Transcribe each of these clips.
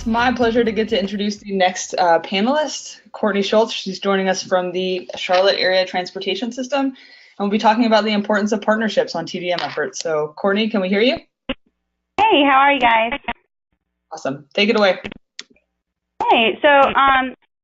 It's my pleasure to get to introduce the next panelist, Courtney Schultz. She's joining us from the Charlotte Area Transportation System, and we'll be talking about the importance of partnerships on TDM efforts. So, Courtney, can we hear you? Hey, how are you guys? Awesome. Take it away. Hey, so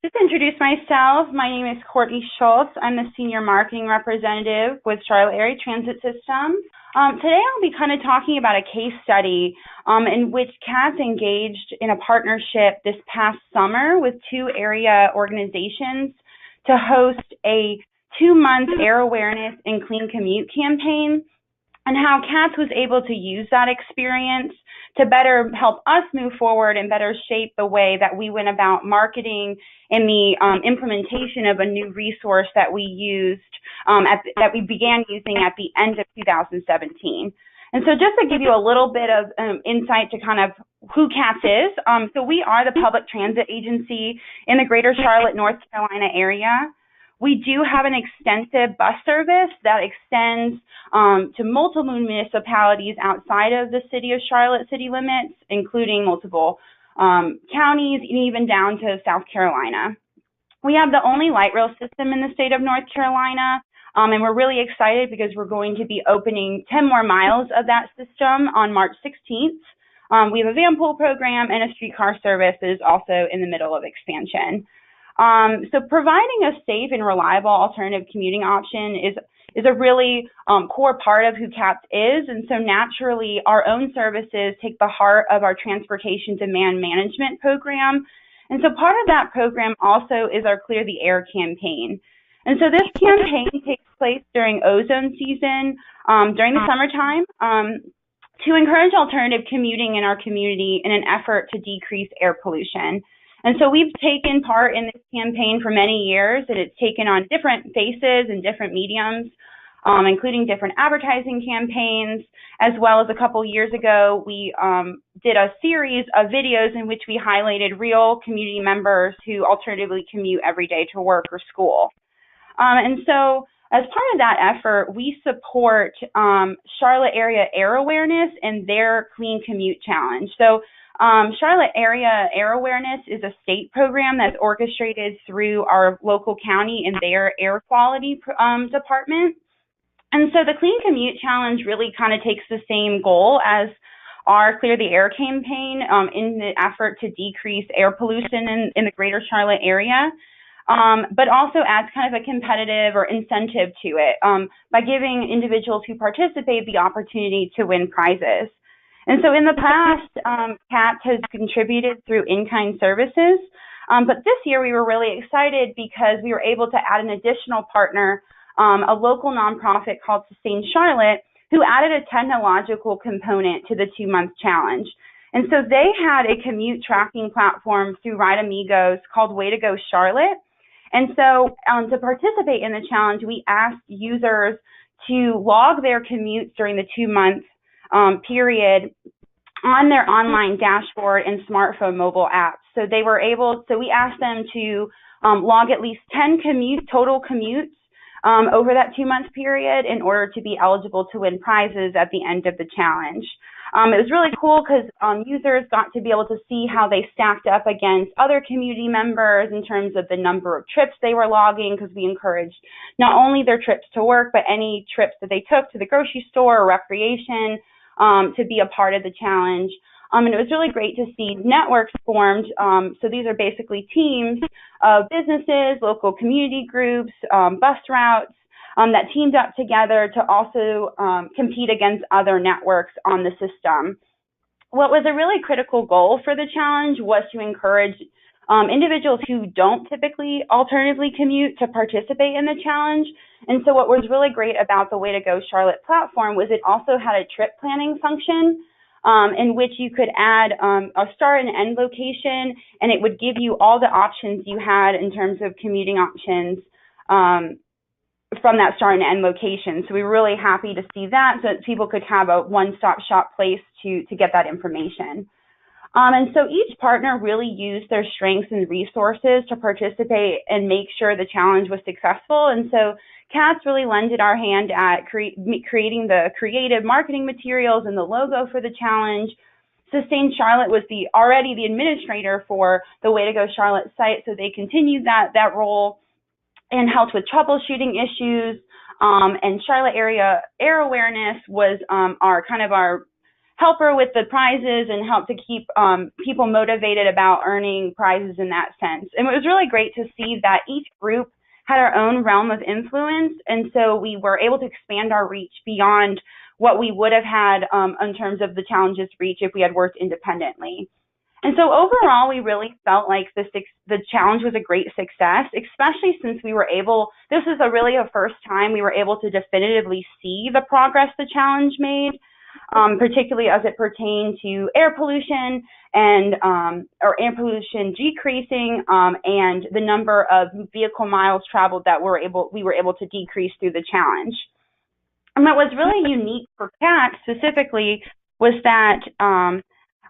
just to introduce myself, my name is Courtney Schultz. I'm the Senior Marketing Representative with Charlotte Area Transit System. Today I'll be kind of talking about a case study in which CATS engaged in a partnership this past summer with two area organizations to host a 2-month air awareness and clean commute campaign, and how CATS was able to use that experience to better help us move forward and better shape the way that we went about marketing and the implementation of a new resource that we used, that we began using at the end of 2017. And so just to give you a little bit of insight to kind of who CATS is, so we are the public transit agency in the greater Charlotte, North Carolina area. We do have an extensive bus service that extends to multiple municipalities outside of the city of Charlotte city limits, including multiple counties, and even down to South Carolina. We have the only light rail system in the state of North Carolina, and we're really excited because we're going to be opening 10 more miles of that system on March 16th. We have a van pool program and a streetcar service that is also in the middle of expansion. So providing a safe and reliable alternative commuting option is a really core part of who CATS is. And so naturally, our own services take the heart of our transportation demand management program. And so part of that program also is our Clear the Air campaign. And so this campaign takes place during ozone season, during the summertime, to encourage alternative commuting in our community in an effort to decrease air pollution. And so we've taken part in this campaign for many years, and it's taken on different faces and different mediums, including different advertising campaigns, as well as a couple years ago, we did a series of videos in which we highlighted real community members who alternatively commute every day to work or school. And so as part of that effort, we support Charlotte Area Air Awareness and their Clean Commute Challenge. So Charlotte Area Air Awareness is a state program that's orchestrated through our local county and their air quality department. And so the Clean Commute Challenge really kind of takes the same goal as our Clear the Air campaign in the effort to decrease air pollution in the greater Charlotte area, but also adds kind of a competitive or incentive to it by giving individuals who participate the opportunity to win prizes. And so in the past, CATS has contributed through in-kind services, but this year we were really excited because we were able to add an additional partner, a local nonprofit called Sustain Charlotte, who added a technological component to the 2-month challenge. And so they had a commute tracking platform through Ride Amigos called Way to Go Charlotte. And so to participate in the challenge, we asked users to log their commutes during the 2-month period on their online dashboard and smartphone mobile apps. So they were able, so we asked them to log at least 10 total commutes over that 2-month period in order to be eligible to win prizes at the end of the challenge. It was really cool because users got to be able to see how they stacked up against other community members in terms of the number of trips they were logging, because we encouraged not only their trips to work, but any trips that they took to the grocery store or recreation, to be a part of the challenge. And it was really great to see networks formed. So these are basically teams of businesses, local community groups, bus routes that teamed up together to also compete against other networks on the system. What was a really critical goal for the challenge was to encourage individuals who don't typically alternatively commute to participate in the challenge. And so what was really great about the Way to Go Charlotte platform was it also had a trip planning function in which you could add a start and end location, and it would give you all the options you had in terms of commuting options from that start and end location. So we were really happy to see that, so that people could have a one-stop shop place to get that information. And so each partner really used their strengths and resources to participate and make sure the challenge was successful. And so CATS really lended our hand at creating the creative marketing materials and the logo for the challenge. Sustain Charlotte was already the administrator for the Way to Go Charlotte site, so they continued that role and helped with troubleshooting issues. And Charlotte area air awareness was our helper with the prizes and helped to keep people motivated about earning prizes in that sense. And it was really great to see that each group had our own realm of influence, and so we were able to expand our reach beyond what we would have had in terms of the challenge's reach if we had worked independently. And so overall, we really felt like the challenge was a great success, especially since we were this is really a first time we were able to definitively see the progress the challenge made, particularly as it pertained to air pollution and or air pollution decreasing and the number of vehicle miles traveled that we were able to decrease through the challenge. And what was really unique for CAT specifically was that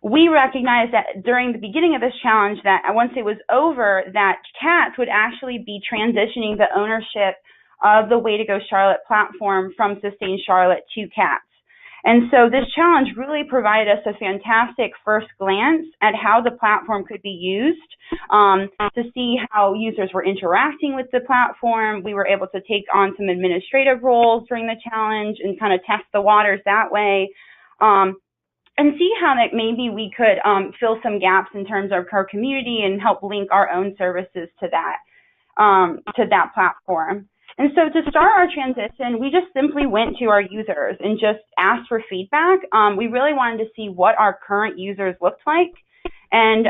we recognized that during the beginning of this challenge that once it was over, that CATS would actually be transitioning the ownership of the Way to Go Charlotte platform from Sustain Charlotte to CATS. And so this challenge really provided us a fantastic first glance at how the platform could be used to see how users were interacting with the platform. We were able to take on some administrative roles during the challenge and kind of test the waters that way. And see how that maybe we could fill some gaps in terms of our community and help link our own services to that platform. And so to start our transition, we just simply went to our users and just asked for feedback. We really wanted to see what our current users looked like and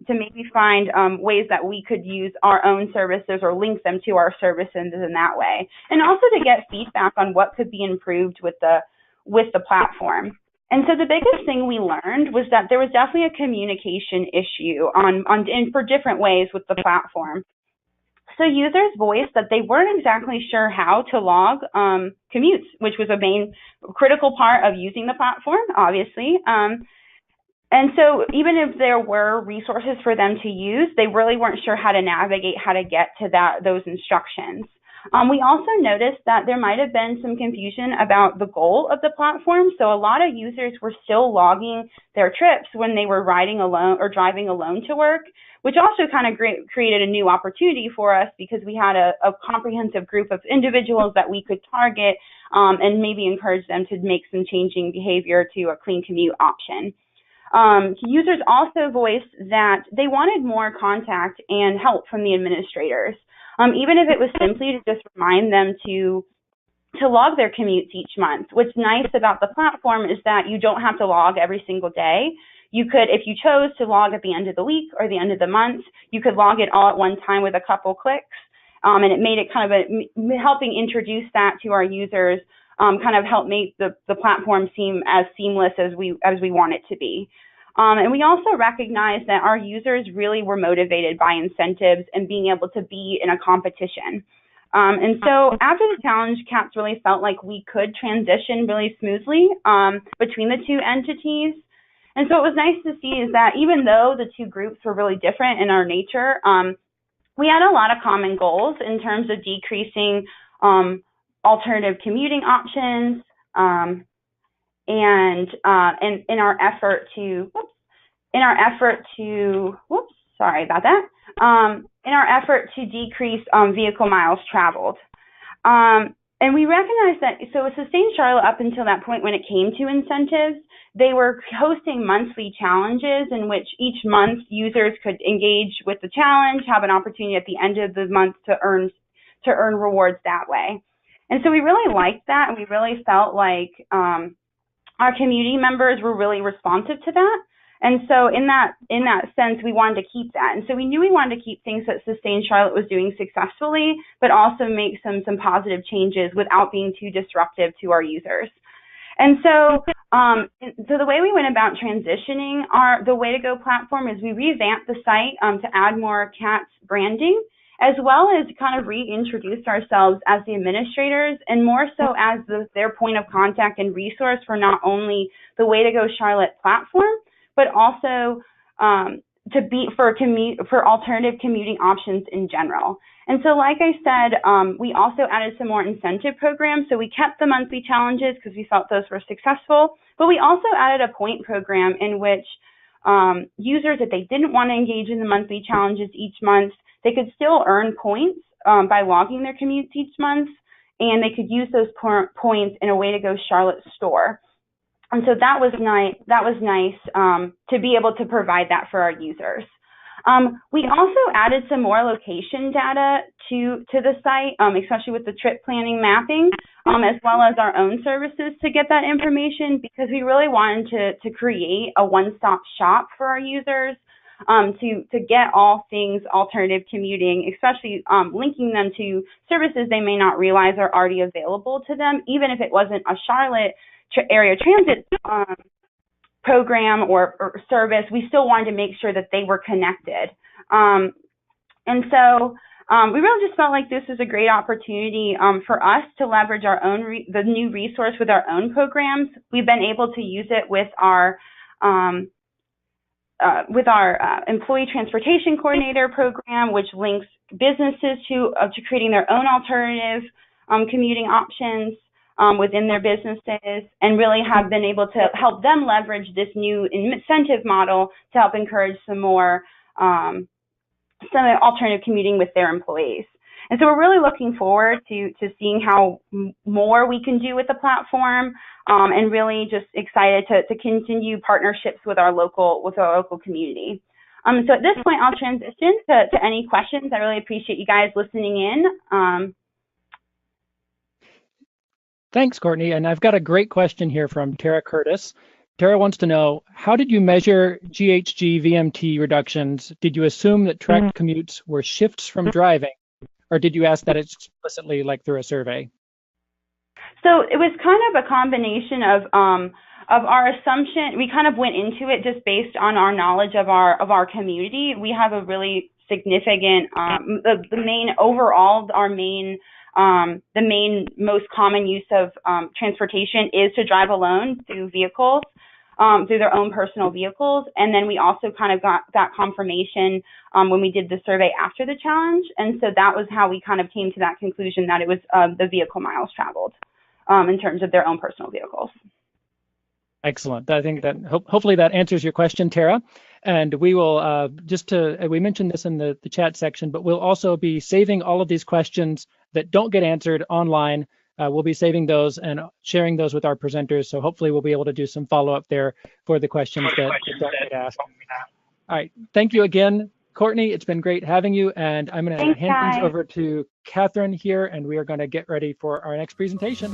to maybe find ways that we could use our own services or link them to our services in that way. And also to get feedback on what could be improved with the platform. And so the biggest thing we learned was that there was definitely a communication issue for different ways with the platform. So users voiced that they weren't exactly sure how to log commutes, which was a main critical part of using the platform, obviously. And so even if there were resources for them to use, they really weren't sure how to navigate, how to get to those instructions. We also noticed that there might have been some confusion about the goal of the platform. So a lot of users were still logging their trips when they were riding alone or driving alone to work, which also kind of created a new opportunity for us because we had a comprehensive group of individuals that we could target and maybe encourage them to make some changing behavior to a clean commute option. Users also voiced that they wanted more contact and help from the administrators. Even if it was simply to just remind them to log their commutes each month. What's nice about the platform is that you don't have to log every single day. You could, if you chose to log at the end of the week or the end of the month, you could log it all at one time with a couple clicks. And it made it kind of helping introduce that to our users, kind of help make the platform seem as seamless as we want it to be. And we also recognize that our users really were motivated by incentives and being able to be in a competition. And so after the challenge, CATS really felt like we could transition really smoothly between the two entities. And so what was nice to see is that even though the two groups were really different in our nature, we had a lot of common goals in terms of decreasing alternative commuting options, and in our effort to decrease vehicle miles traveled. And we recognize that, so Sustain Charlotte up until that point when it came to incentives, they were hosting monthly challenges in which each month users could engage with the challenge, have an opportunity at the end of the month to earn rewards that way. And so we really liked that, and we really felt like our community members were really responsive to that. And so in that sense, we wanted to keep that. And so we knew we wanted to keep things that Sustain Charlotte was doing successfully, but also make some positive changes without being too disruptive to our users. And so the way we went about transitioning the Way to Go platform is we revamped the site to add more CATS branding, as well as kind of reintroduced ourselves as the administrators and more so as their point of contact and resource for not only the Way to Go Charlotte platform, but also for alternative commuting options in general. And so, like I said, we also added some more incentive programs. So we kept the monthly challenges because we felt those were successful, but we also added a point program in which users, if they didn't want to engage in the monthly challenges each month, they could still earn points by logging their commutes each month, and they could use those points in a way to go Charlotte store. And so that was nice. That was nice to be able to provide that for our users. We also added some more location data to the site, especially with the trip planning mapping, as well as our own services to get that information, because we really wanted to create a one-stop shop for our users to get all things alternative commuting, especially linking them to services they may not realize are already available to them, even if it wasn't a Charlotte area transit program or service. We still wanted to make sure that they were connected. And so we really just felt like this is a great opportunity for us to leverage our own the new resource with our own programs. We've been able to use it with our employee transportation coordinator program, which links businesses to creating their own alternative commuting options within their businesses, and really have been able to help them leverage this new incentive model to help encourage some alternative commuting with their employees. And so we're really looking forward to seeing how more we can do with the platform, and really just excited to continue partnerships with our local community. So at this point, I'll transition to any questions. I really appreciate you guys listening in. Thanks, Courtney. And I've got a great question here from Tara Curtis. Tara wants to know, how did you measure GHG VMT reductions? Did you assume that tracked commutes were shifts from driving, or did you ask that explicitly, like through a survey? So it was kind of a combination of our assumption. We kind of went into it just based on our knowledge of our community. We have a really significant, the main most common use of transportation is to drive alone through vehicles, through their own personal vehicles. And then we also kind of got that confirmation when we did the survey after the challenge. And so that was how we kind of came to that conclusion that it was the vehicle miles traveled in terms of their own personal vehicles. Excellent. I think that hopefully that answers your question, Tara. And we will we mentioned this in the chat section, but we'll also be saving all of these questions that don't get answered online. We'll be saving those and sharing those with our presenters. So hopefully we'll be able to do some follow-up there for the questions that don't get asked. All right. Thank you again, Courtney. It's been great having you. And I'm going to hand things over to Catherine here, and we are going to get ready for our next presentation.